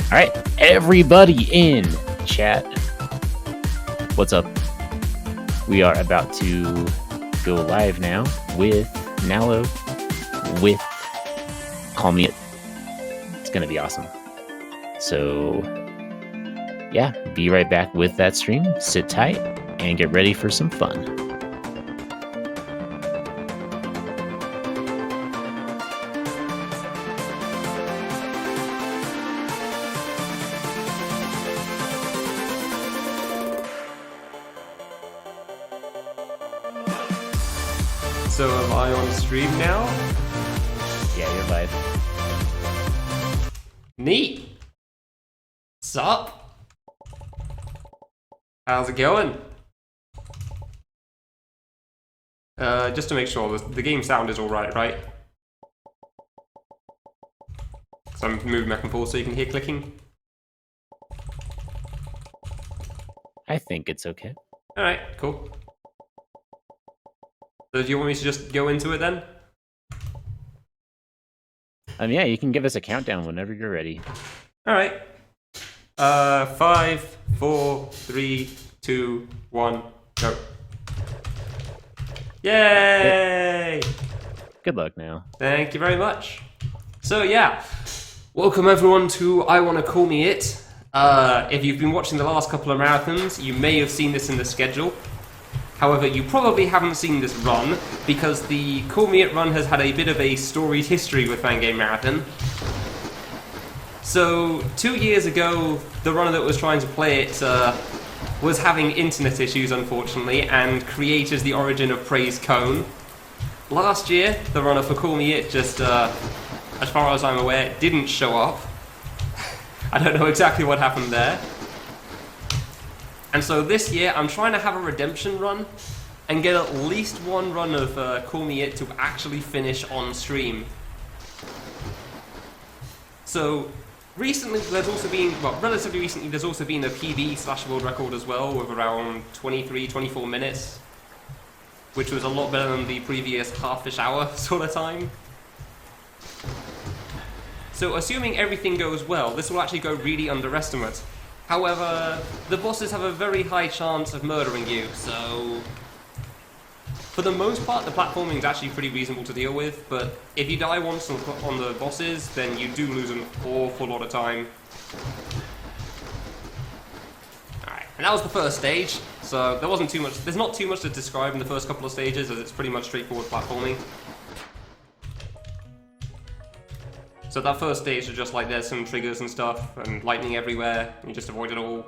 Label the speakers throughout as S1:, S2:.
S1: All right, everybody in chat, what's up? We are about to go live now with Naloa, with Call Me It. It's going to be awesome. So, yeah, be right back with that stream. Sit tight and get ready for some fun.
S2: So am I on stream now?
S1: Yeah, you're live.
S2: Neat. What's up? How's it going? Just to make sure, the game sound is alright, right? So I'm moving back and forth so you can hear clicking.
S1: I think it's okay.
S2: Alright, cool. So do you want me to just go into it then?
S1: Yeah, you can give us a countdown whenever you're ready.
S2: Alright. 5, 4, 3, 2, 1, go. Yay!
S1: Good luck now.
S2: Thank you very much. So yeah, welcome everyone to I Wanna Call Me It. If you've been watching the last couple of marathons, you may have seen this in the schedule. However, you probably haven't seen this run, because the Call Me It run has had a bit of a storied history with Fangame Marathon. So, 2 years ago, the runner that was trying to play it was having internet issues, unfortunately, and created the origin of Praise Cone. Last year, the runner for Call Me It just, as far as I'm aware, didn't show up. I don't know exactly what happened there. And so this year, I'm trying to have a redemption run and get at least one run of Call Me It to actually finish on stream. So, recently, there's also been, well, relatively recently, there's also been a PB/world record as well, with around 23, 24 minutes, which was a lot better than the previous half-ish hour sort of time. So, assuming everything goes well, this will actually go really underestimate. However, the bosses have a very high chance of murdering you, so for the most part, the platforming is actually pretty reasonable to deal with, but if you die once on the bosses, then you do lose an awful lot of time. Alright, and that was the first stage, so there wasn't too much, there's not too much to describe in the first couple of stages, as it's pretty much straightforward platforming. So that first stage is just like there's some triggers and stuff, and lightning everywhere, and you just avoid it all.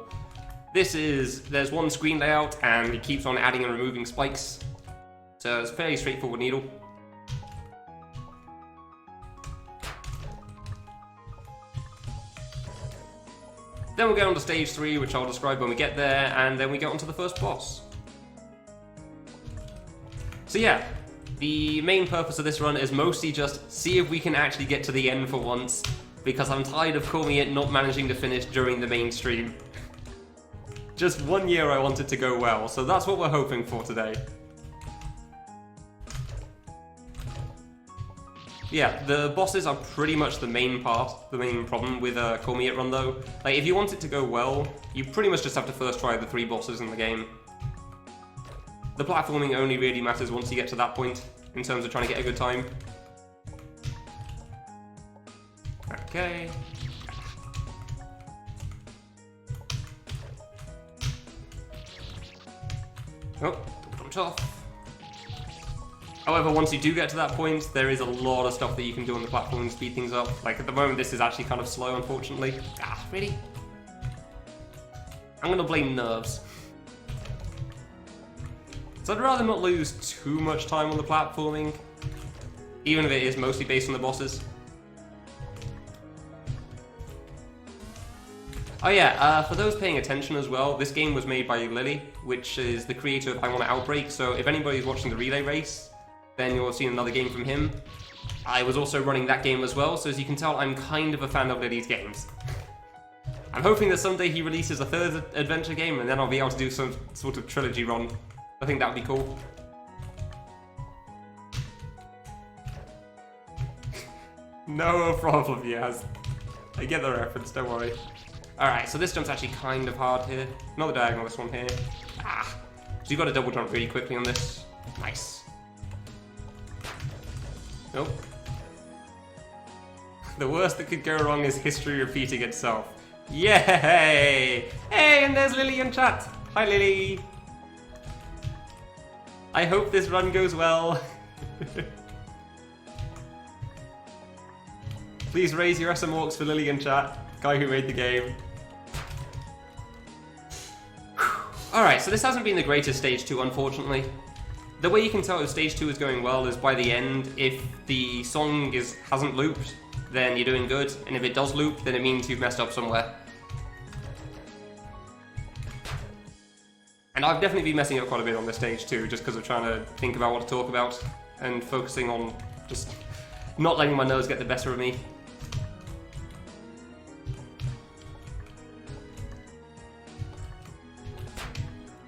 S2: There's one screen layout, and it keeps on adding and removing spikes. So it's a fairly straightforward needle. Then we'll get on to stage 3, which I'll describe when we get there, and then we get on to the first boss. So yeah, the main purpose of this run is mostly just see if we can actually get to the end for once, because I'm tired of Call Me It not managing to finish during the main stream. Just 1 year I want it to go well, so that's what we're hoping for today. Yeah, the bosses are pretty much the main part, the main problem with Call Me It run though. Like, if you want it to go well, you pretty much just have to first try the 3 bosses in the game. The platforming only really matters once you get to that point, in terms of trying to get a good time. Okay. Oh, jumped off. However, once you do get to that point, there is a lot of stuff that you can do on the platform to speed things up. Like, at the moment, this is actually kind of slow, unfortunately. Ah, really? I'm gonna blame nerves. So I'd rather not lose too much time on the platforming, even if it is mostly based on the bosses. Oh yeah, for those paying attention as well, this game was made by Lily, which is the creator of I Wanna Outbreak, so if anybody's watching the relay race, then you'll see another game from him. I was also running that game as well, so as you can tell, I'm kind of a fan of Lily's games. I'm hoping that someday he releases a 3rd adventure game, and then I'll be able to do some sort of trilogy run. I think that would be cool. No problem, yes. I get the reference, don't worry. Alright, so this jump's actually kind of hard here. Not the diagonal, this one here. Ah. So you got to double jump really quickly on this. Nice. Nope. The worst that could go wrong is history repeating itself. Yay! Hey, and there's Lily in chat. Hi, Lily. I hope this run goes well. Please raise your SM Orcs for Lily in chat, guy who made the game. Alright, so this hasn't been the greatest stage 2, unfortunately. The way you can tell if stage 2 is going well is by the end. If the song hasn't looped, then you're doing good, and if it does loop, then it means you've messed up somewhere. And I've definitely been messing up quite a bit on this stage too, just because of trying to think about what to talk about, and focusing on just not letting my nose get the better of me.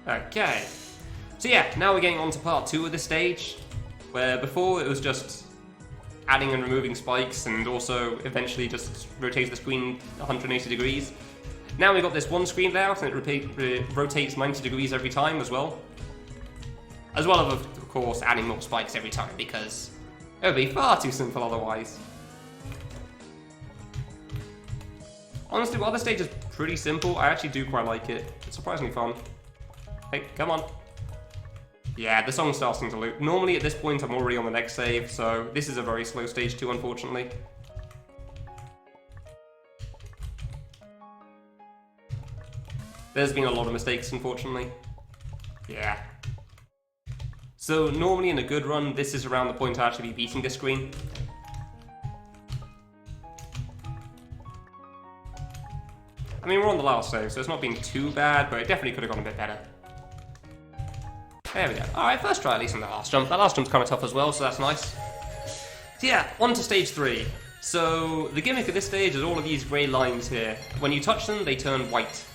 S2: Okay, so yeah, now we're getting on to part 2 of this stage, where before it was just adding and removing spikes and also eventually just rotate the screen 180 degrees. Now we've got this one screen layout and it rotates 90 degrees every time as well. As well as, of course, adding more spikes every time because it would be far too simple otherwise. Honestly, while the stage is pretty simple, I actually do quite like it. It's surprisingly fun. Hey, come on. Yeah, the song's starting to loop. Normally at this point I'm already on the next save, so this is a very slow stage 2, unfortunately. There's been a lot of mistakes, unfortunately. Yeah. So normally in a good run, this is around the point I actually be beating this screen. I mean, we're on the last save, so it's not been too bad, but it definitely could have gone a bit better. There we go. Alright, first try at least on the last jump. That last jump's kind of tough as well, so that's nice. So yeah, on to stage 3. So the gimmick of this stage is all of these grey lines here. When you touch them, they turn white.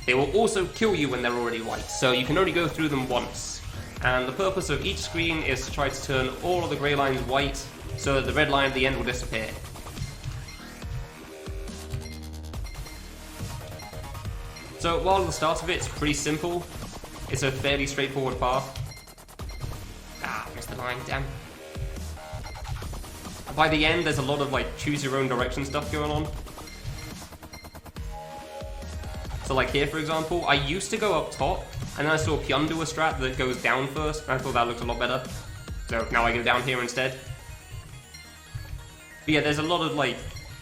S2: They will also kill you when they're already white, so you can only go through them once. And the purpose of each screen is to try to turn all of the grey lines white, so that the red line at the end will disappear. So while the start of it is pretty simple, it's a fairly straightforward path. Ah, missed the line, damn. By the end, there's a lot of like choose your own direction stuff going on. So like here, for example, I used to go up top, and then I saw Pyun do a strat that goes down first, and I thought that looked a lot better. So now I go down here instead. But yeah, there's a lot of like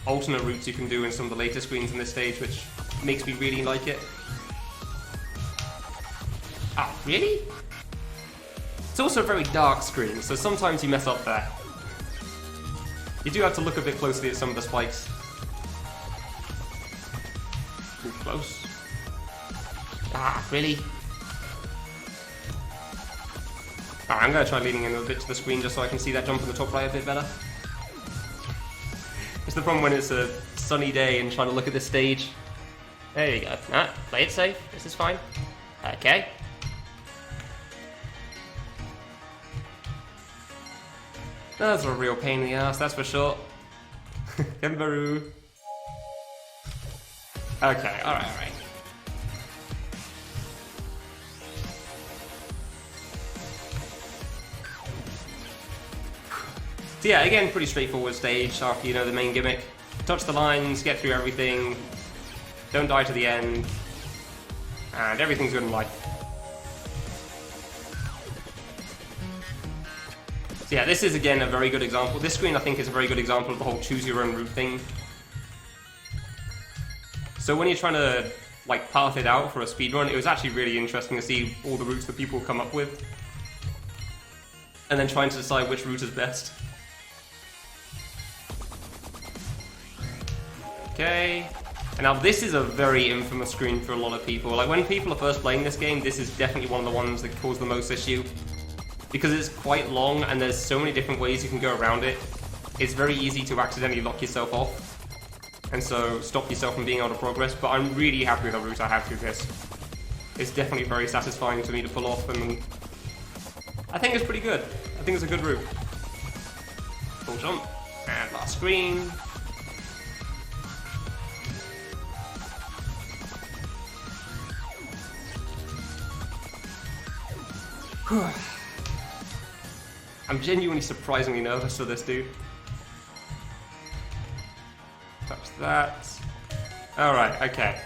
S2: alternate routes you can do in some of the later screens in this stage, which makes me really like it. Ah, really? It's also a very dark screen, so sometimes you mess up there. You do have to look a bit closely at some of the spikes. Too close. Ah, really? Alright, I'm going to try leaning in a bit to the screen just so I can see that jump in the top right a bit better. It's the problem when it's a sunny day and trying to look at this stage. There you go. Ah, play it safe. This is fine. Okay. That's a real pain in the ass, that's for sure. Kembaru. Okay, alright. So yeah, again, pretty straightforward stage after you know the main gimmick. Touch the lines, get through everything, don't die to the end, and everything's good in life. So yeah, this is again a very good example. This screen I think is a very good example of the whole choose your own route thing. So when you're trying to like path it out for a speedrun, it was actually really interesting to see all the routes that people come up with. And then trying to decide which route is best. Okay. And now this is a very infamous screen for a lot of people. Like when people are first playing this game, this is definitely one of the ones that cause the most issue. Because it's quite long and there's so many different ways you can go around it, it's very easy to accidentally lock yourself off. And so stop yourself from being able to progress, but I'm really happy with the route I have through this. It's definitely very satisfying for me to pull off, and I think it's pretty good. I think it's a good route. Full jump, and last screen. I'm genuinely surprisingly nervous for this dude. Touch that. Alright, okay.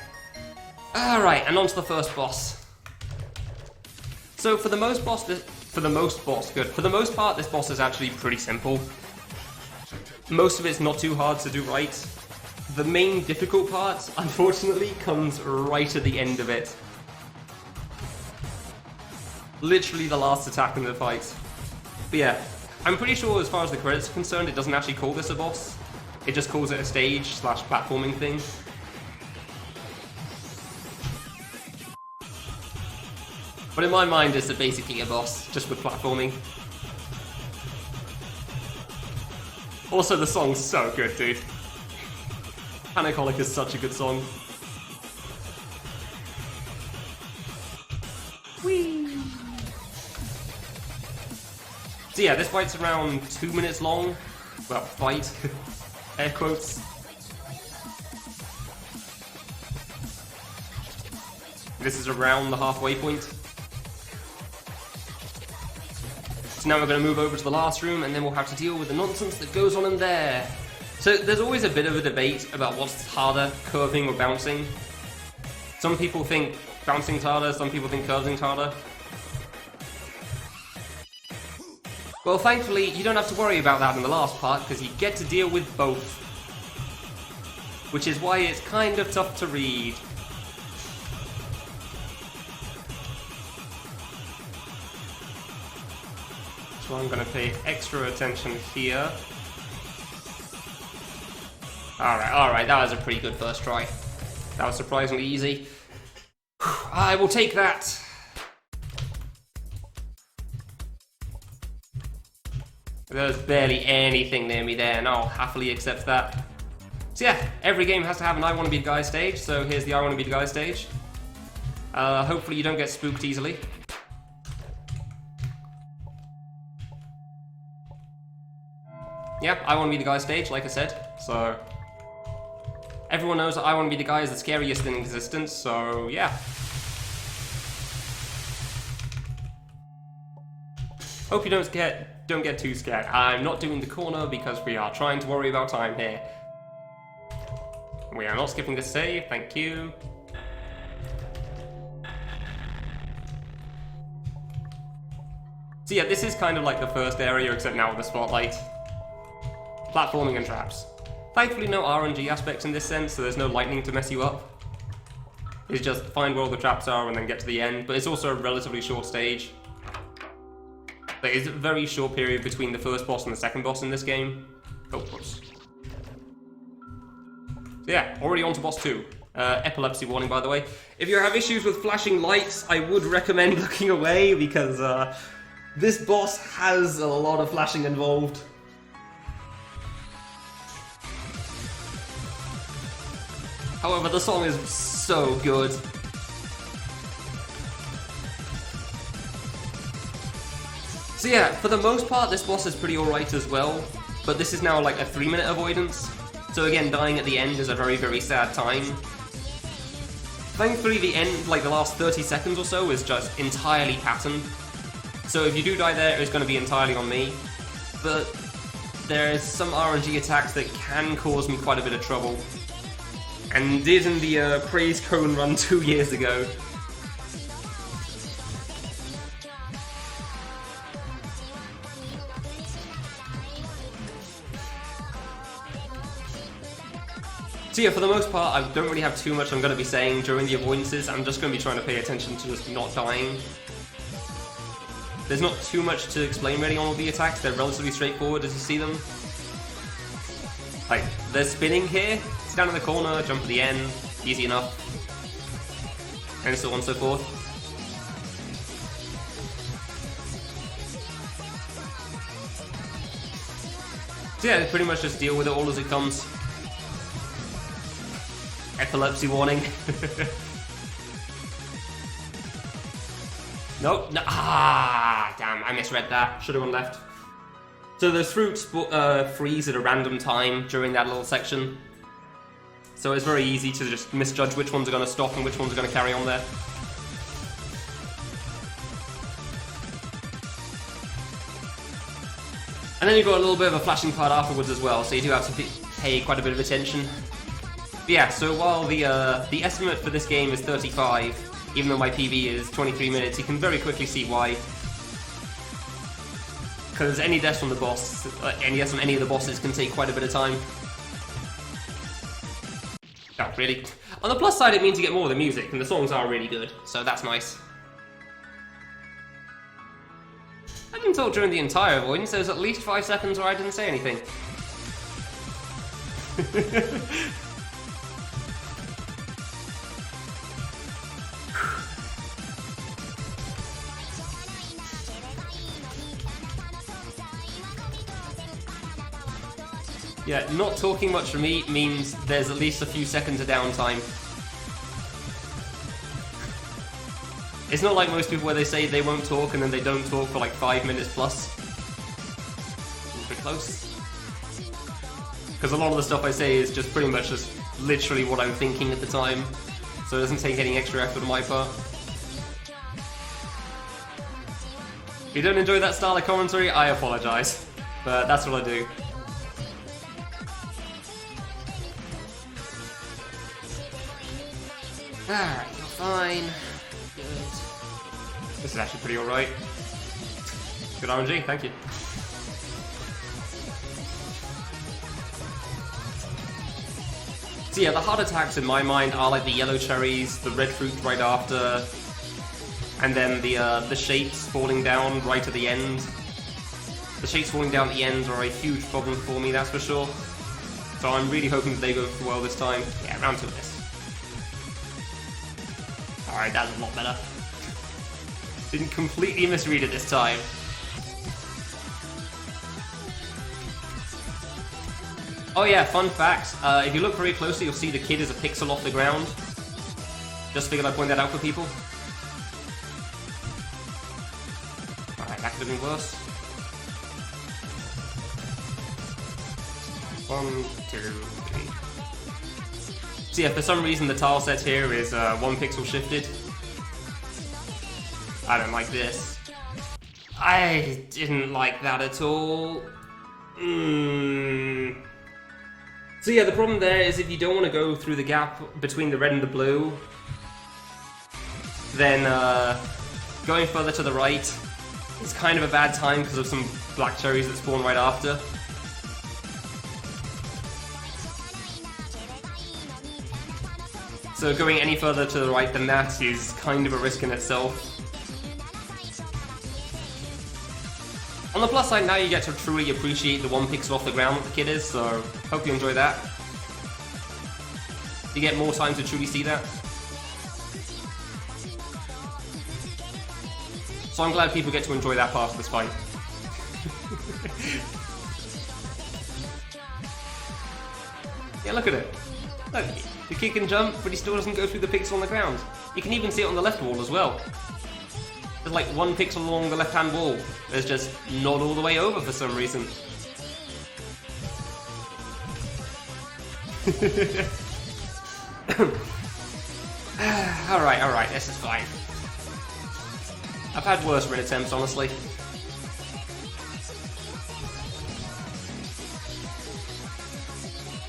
S2: Alright, and on to the first boss. So for the most part, this boss is actually pretty simple. Most of it's not too hard to do right. The main difficult part, unfortunately, comes right at the end of it. Literally the last attack in the fight. But yeah, I'm pretty sure as far as the credits are concerned, it doesn't actually call this a boss. It just calls it a stage/platforming thing. But in my mind, it's basically a boss, just with platforming. Also, the song's so good, dude. Panic-Holic is such a good song. Whee! So yeah, this fight's around 2 minutes long. Well, fight. Air quotes. This is around the halfway point. So now we're going to move over to the last room, and then we'll have to deal with the nonsense that goes on in there. So there's always a bit of a debate about what's harder, curving or bouncing. Some people think bouncing's harder, some people think curving's harder. Well, thankfully, you don't have to worry about that in the last part, because you get to deal with both. Which is why it's kind of tough to read. So I'm going to pay extra attention here. Alright, that was a pretty good first try. That was surprisingly easy. I will take that. There's barely anything near me there, and I'll happily accept that. So yeah, every game has to have an I Wanna Be the Guy stage, so here's the I Wanna Be the Guy stage. Hopefully you don't get spooked easily. Yeah, I Wanna Be the Guy stage, like I said, so... Everyone knows that I Wanna Be the Guy is the scariest in existence, so yeah. Hope you don't get too scared. I'm not doing the corner because we are trying to worry about time here. We are not skipping the save, thank you. So yeah, this is kind of like the first area, except now with the spotlight. Platforming and traps. Thankfully no RNG aspects in this sense, so there's no lightning to mess you up. It's just find where all the traps are and then get to the end, but it's also a relatively short stage. There is a very short period between the first boss and the second boss in this game. Oh, whoops. So yeah, already on to boss 2. Epilepsy warning, by the way. If you have issues with flashing lights, I would recommend looking away, because this boss has a lot of flashing involved. However, the song is so good. So yeah, for the most part, this boss is pretty alright as well, but this is now like a 3-minute avoidance. So again, dying at the end is a very, very sad time. Thankfully, the end, like the last 30 seconds or so, is just entirely patterned. So if you do die there, it's going to be entirely on me. But there's some RNG attacks that can cause me quite a bit of trouble. And did in the Praise Cone run 2 years ago. So yeah, for the most part, I don't really have too much I'm going to be saying during the avoidances. I'm just going to be trying to pay attention to just not dying. There's not too much to explain really on all the attacks. They're relatively straightforward as you see them. Like, there's spinning here, stand in the corner, jump at the end, easy enough. And so on and so forth. So yeah, pretty much just deal with it all as it comes. Epilepsy warning. Nope. No, damn, I misread that. Should have gone left. So those fruits freeze at a random time during that little section. So it's very easy to just misjudge which ones are going to stop and which ones are going to carry on there. And then you've got a little bit of a flashing part afterwards as well, so you do have to pay quite a bit of attention. But yeah, so while the estimate for this game is 35, even though my PB is 23 minutes, you can very quickly see why. Because any deaths from the boss, any deaths from any of the bosses can take quite a bit of time. Oh, really? On the plus side, it means you get more of the music, and the songs are really good, so that's nice. I didn't talk during the entire avoidance. There was at least 5 seconds where I didn't say anything. Yeah, not talking much for me means there's at least a few seconds of downtime. It's not like most people where they say they won't talk and then they don't talk for like 5 minutes plus. A little bit close. Because a lot of the stuff I say is just pretty much just literally what I'm thinking at the time. So it doesn't take any extra effort on my part. If you don't enjoy that style of commentary, I apologize. But that's what I do. Alright, you're fine. Good. This is actually pretty alright. Good RNG, thank you. So yeah, the heart attacks in my mind are like the yellow cherries, the red fruit right after, and then the shapes falling down right at the end. The shapes falling down at the end are a huge problem for me, that's for sure. So I'm really hoping that they go well this time. Yeah, round 2 of this. Alright, that's a lot better. Didn't completely misread it this time. Oh yeah, fun fact. If you look very closely, you'll see the kid is a pixel off the ground. Just figured I'd point that out for people. Alright, that could have been worse. 1, 2, 3. So yeah, for some reason the tile set here is 1 pixel shifted. I don't like this. I didn't like that at all. So yeah, the problem there is if you don't want to go through the gap between the red and the blue, then going further to the right is kind of a bad time because of some black cherries that spawn right after. So going any further to the right than that is kind of a risk in itself. On the plus side, now you get to truly appreciate the 1 pixel off the ground that the kid is, so hope you enjoy that. You get more time to truly see that. So I'm glad people get to enjoy that part of this fight. Yeah, look at it. Look, the kid can jump, but he still doesn't go through the pixel on the ground. You can even see it on the left wall as well. There's like 1 pixel along the left-hand wall. There's just not all the way over for some reason. Alright, this is fine. I've had worse red attempts, honestly.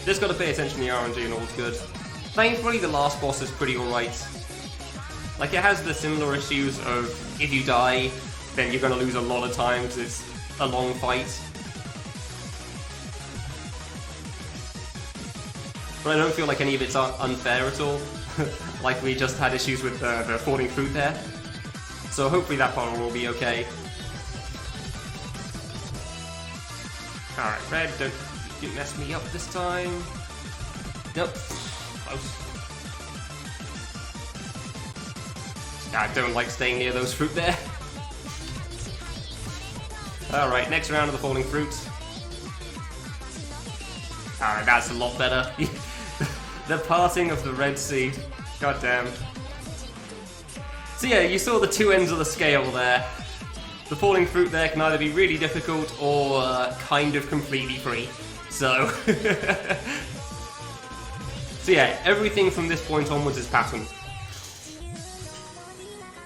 S2: Just gotta pay attention to the RNG and all's good. Thankfully, the last boss is pretty alright. Like, it has the similar issues of if you die, then you're gonna lose a lot of time because it's a long fight. But I don't feel like any of it's unfair at all. Like we just had issues with the falling fruit there. So hopefully that part will be okay. Alright, red, don't mess me up this time. Nope. Close. I don't like staying near those fruit there. Alright, next round of the falling fruit. Alright, that's a lot better. The parting of the red seed. God damn. So yeah, you saw the 2 ends of the scale there. The falling fruit there can either be really difficult or kind of completely free. So... So yeah, everything from this point onwards is pattern.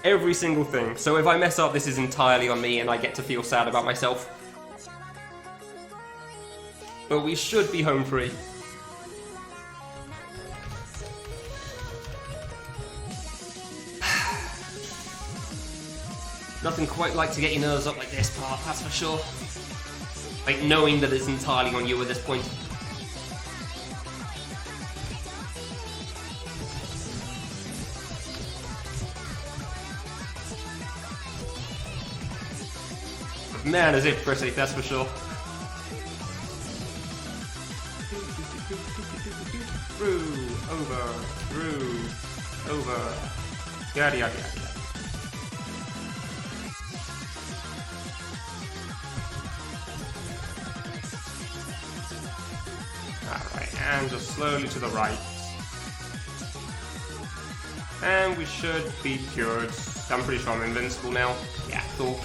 S2: Every single thing. So if I mess up, this is entirely on me and I get to feel sad about myself. but we should be home free. Nothing quite like to get your nerves up like this part, that's for sure. Like knowing that it's entirely on you at this point. Man, is it pretty, that's for sure. Through, over, yada yada yada. Alright, and just slowly to the right. And we should be cured. I'm pretty sure I'm invincible now. Yeah, cool.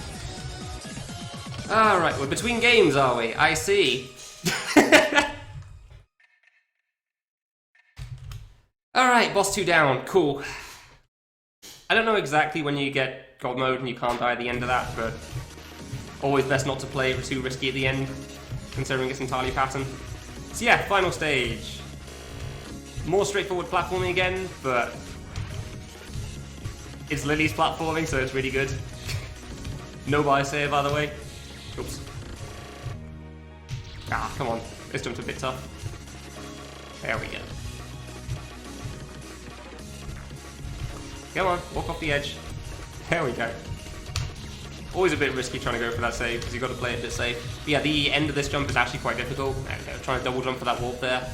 S2: Alright, we're between games, are we? I see. Alright, boss 2 down. Cool. I don't know exactly when you get God mode and you can't die at the end of that, but always best not to play too risky at the end, considering it's entirely pattern. So yeah, final stage. More straightforward platforming again, but it's Lily's platforming, so it's really good. No bias here, by the way. Oops. Ah, come on. This jump's a bit tough. There we go. Come on, walk off the edge. There we go. Always a bit risky trying to go for that save, because you've got to play it a bit safe. But yeah, the end of this jump is actually quite difficult. Trying to double jump for that warp there.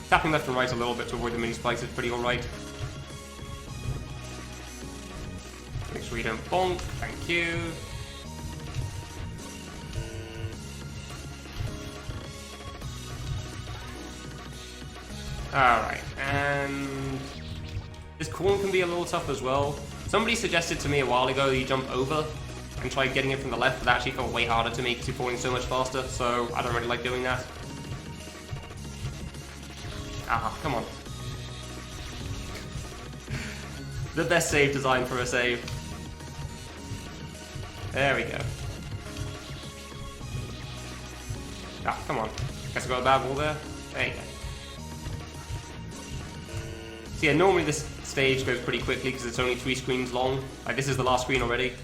S2: Tapping left and right a little bit to avoid the mini spikes is pretty alright. Make sure you don't bonk. Thank you. Alright, and this corn can be a little tough as well. Somebody suggested to me a while ago that you jump over and try getting it from the left, but that actually felt way harder to me because you're falling so much faster, so I don't really like doing that. Ah, come on. The best save design for a save. There we go. Ah, come on. Guess I got a bad wall there. There you go. So yeah, normally this stage goes pretty quickly because it's only 3 screens long. Like, this is the last screen already.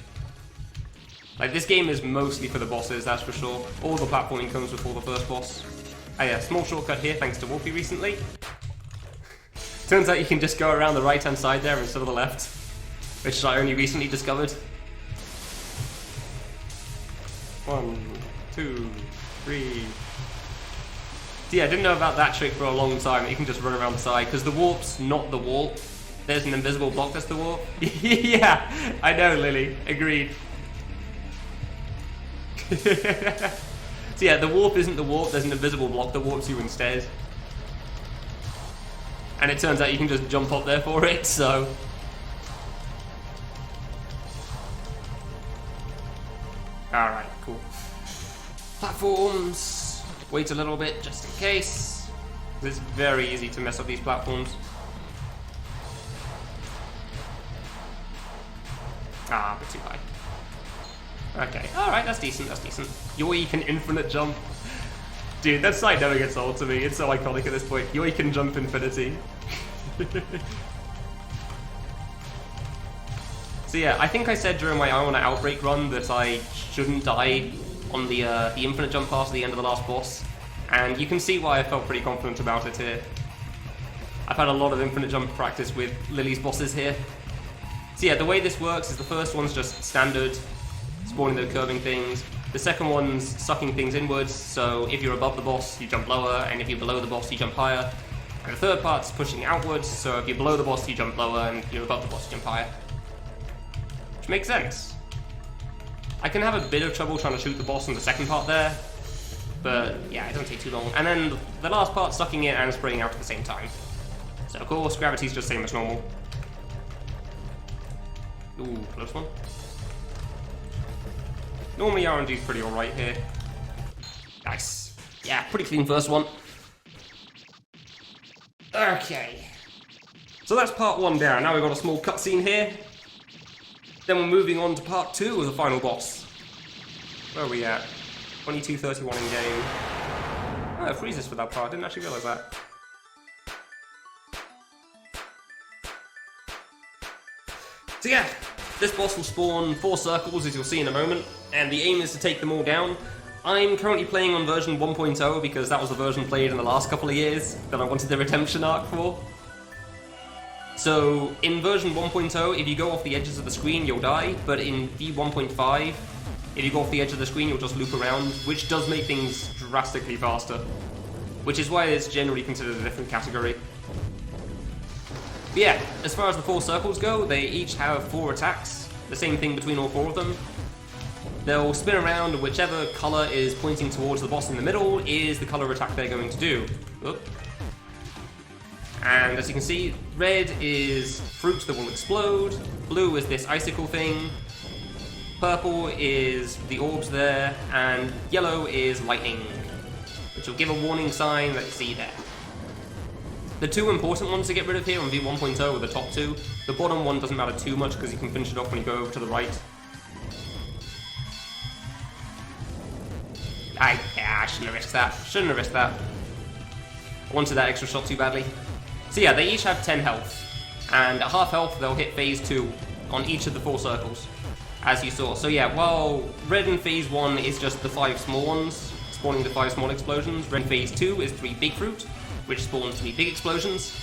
S2: Like, this game is mostly for the bosses, that's for sure. All the platforming comes before the first boss. Oh yeah, small shortcut here thanks to Wolfie recently. Turns out you can just go around the right hand side there instead of the left, which I only recently discovered. 1, 2, 3. So yeah, I didn't know about that trick for a long time. You can just run around the side, because the warp's not the warp. There's an invisible block that's the warp. Yeah, I know, Lily. Agreed. So yeah, the warp isn't the warp, there's an invisible block that warps you instead. And it turns out you can just jump up there for it, so... Alright, cool. Platforms. Wait a little bit, just in case. It's very easy to mess up these platforms. Ah, a bit too high. Okay, alright, that's decent, that's decent. Yoi can infinite jump. Dude, that sight never gets old to me. It's so iconic at this point. Yoi can jump infinity. So yeah, I think I said during my I Wanna Outbreak run that I shouldn't die on the infinite jump pass at the end of the last boss. And you can see why I felt pretty confident about it here. I've had a lot of infinite jump practice with Lily's bosses here. So yeah, the way this works is the first one's just standard, spawning the curving things. The second one's sucking things inwards, so if you're above the boss, you jump lower, and if you're below the boss, you jump higher. And the third part's pushing outwards, so if you're below the boss, you jump lower, and if you're above the boss, you jump higher. Which makes sense. I can have a bit of trouble trying to shoot the boss in the second part there, but yeah, it doesn't take too long. And then the last part, sucking it and spraying out at the same time. So of course, gravity's just same as normal. Ooh, close one. Normally RNG's pretty alright here. Nice. Yeah, pretty clean first one. Okay. So that's part 1 down. Now we've got a small cutscene here. Then we're moving on to part 2 of the final boss. Where are we at? 22:31 in game. Oh, it freezes for that part. I didn't actually realize that. So yeah, this boss will spawn 4 circles, as you'll see in a moment, and the aim is to take them all down. I'm currently playing on version 1.0 because that was the version played in the last couple of years that I wanted the redemption arc for. So, in version 1.0, if you go off the edges of the screen, you'll die, but in V1.5, if you go off the edge of the screen, you'll just loop around, which does make things drastically faster. Which is why it's generally considered a different category. But yeah, as far as the 4 circles go, they each have 4 attacks, the same thing between all 4 of them. They'll spin around, and whichever colour is pointing towards the boss in the middle is the colour attack they're going to do. Oop. And as you can see, red is fruit that will explode, blue is this icicle thing, purple is the orbs there, and yellow is lightning, which will give a warning sign that you see there. The 2 important ones to get rid of here on V1.0 are the top 2. The bottom one doesn't matter too much because you can finish it off when you go over to the right. I shouldn't have risked that. Shouldn't have risked that. I wanted that extra shot too badly. So yeah, they each have 10 health. And at half health, they'll hit phase 2 on each of the 4 circles, as you saw. So yeah, while red in phase 1 is just the 5 small ones, spawning the 5 small explosions, red in phase 2 is 3 big fruit, which spawns 3 big explosions.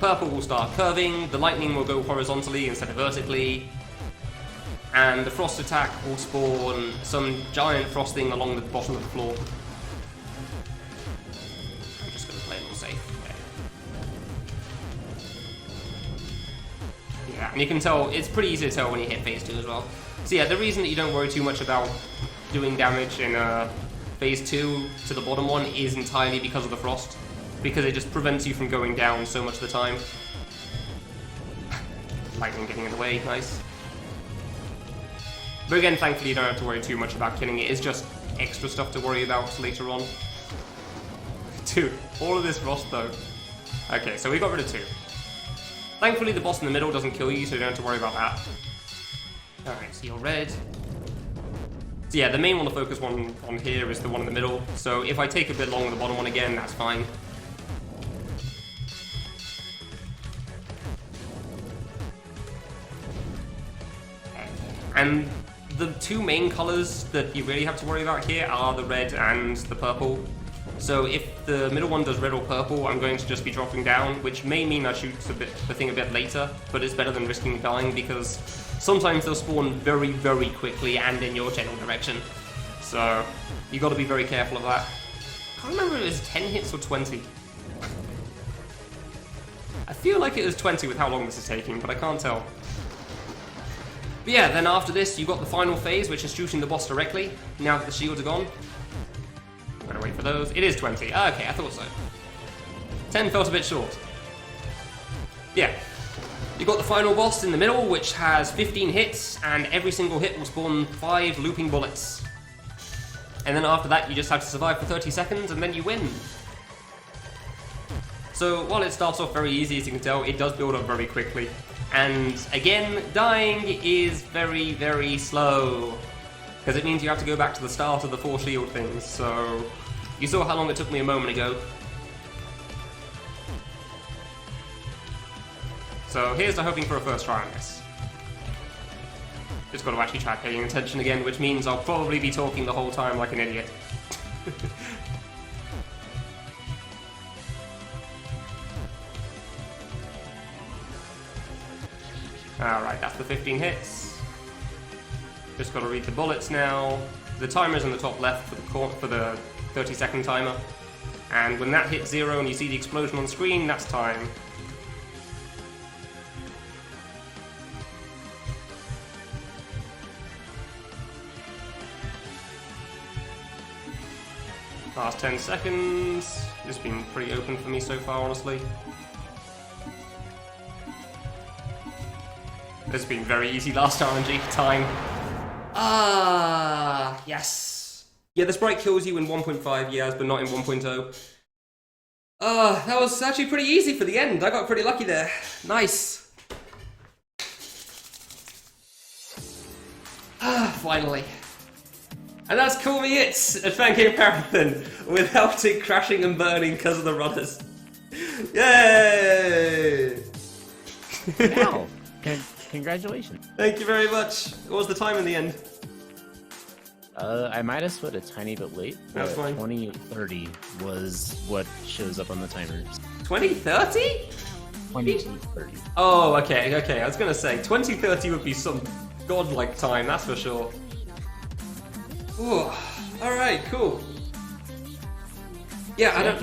S2: Purple will start curving, the lightning will go horizontally instead of vertically, and the frost attack will spawn some giant frosting along the bottom of the floor. I'm just going to play it all safe. Yeah, and you can tell, it's pretty easy to tell when you hit phase 2 as well. So yeah, the reason that you don't worry too much about doing damage in phase 2 to the bottom one is entirely because of the frost, because it just prevents you from going down so much of the time. Lightning getting in the way, nice. But again, thankfully you don't have to worry too much about killing it, it's just extra stuff to worry about later on. Dude, all of this frost though. Okay, so we got rid of 2. Thankfully the boss in the middle doesn't kill you, so you don't have to worry about that. Alright, so you're red. So yeah, the main one to focus on here is the one in the middle, so if I take a bit long with the bottom one again, that's fine. And the 2 main colours that you really have to worry about here are the red and the purple. So if the middle one does red or purple, I'm going to just be dropping down, which may mean I shoot the thing a bit later, but it's better than risking dying because sometimes they'll spawn very, very quickly and in your general direction. So you got to be very careful of that. I can't remember if it was 10 hits or 20. I feel like it was 20 with how long this is taking, but I can't tell. But yeah, then after this, you've got the final phase, which is shooting the boss directly, now that the shields are gone. I'm gonna wait for those. It is 20. Okay, I thought so. 10 felt a bit short. Yeah. You've got the final boss in the middle, which has 15 hits, and every single hit will spawn 5 looping bullets. And then after that, you just have to survive for 30 seconds, and then you win. So, while it starts off very easy, as you can tell, it does build up very quickly. And again, dying is very, very slow, because it means you have to go back to the start of the 4 shield things, so you saw how long it took me a moment ago. So here's to hoping for a first try on this. Just got to actually try paying attention again, which means I'll probably be talking the whole time like an idiot. Alright, that's the 15 hits. Just gotta read the bullets now. The timer's in the top left for the 30-second timer. And when that hits 0 and you see the explosion on screen, that's time. Last 10 seconds. This has been pretty open for me so far, honestly. This has been very easy last RNG time. Ah, yes. Yeah, the sprite kills you in 1.5 years, but not in 1.0. That was actually pretty easy for the end. I got pretty lucky there. Nice. Finally. And that's Call Me It at Fangame Marathon, without it crashing and burning because of the runners. Yay!
S1: Wow. Congratulations.
S2: Thank you very much. What was the time in the end?
S1: I might have split a tiny bit late.
S2: That's fine.
S1: 2030 was what shows up on the timers.
S2: 2030?
S1: 2030.
S2: Oh, okay. I was gonna say 2030 would be some godlike time, that's for sure. Ooh. All right, cool. Yeah, I don't.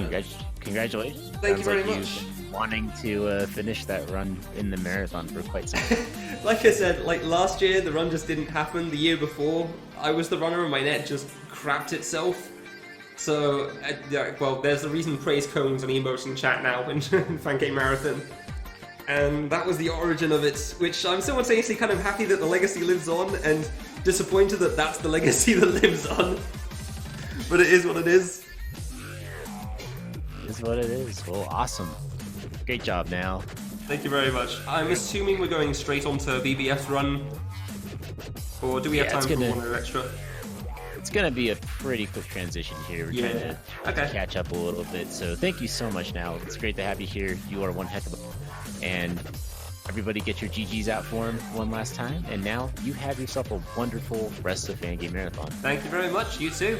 S1: Congratulations.
S2: Thank you very
S1: Sounds like
S2: much.
S1: you've been wanting to finish that run in the marathon for quite some time.
S2: Like I said, like last year, the run just didn't happen. The year before, I was the runner and my net just crapped itself. So, yeah, well, there's the reason praise cones on emotes in chat now in Fangame Marathon. And that was the origin of it, which I'm simultaneously kind of happy that the legacy lives on and disappointed that that's the legacy that lives on. But it is what it is.
S1: It is what it is. Well, awesome. Great job, now.
S2: Thank you very much. I'm assuming we're going straight onto BBF's run, or do we have time for one or extra?
S1: It's gonna be a pretty quick transition here. We're trying to catch up a little bit. So thank you so much, Now. It's great to have you here. You are one heck of a... And everybody get your GGs out for him one last time. And now you have yourself a wonderful rest of Fangame Marathon.
S2: Thank you very much. You too.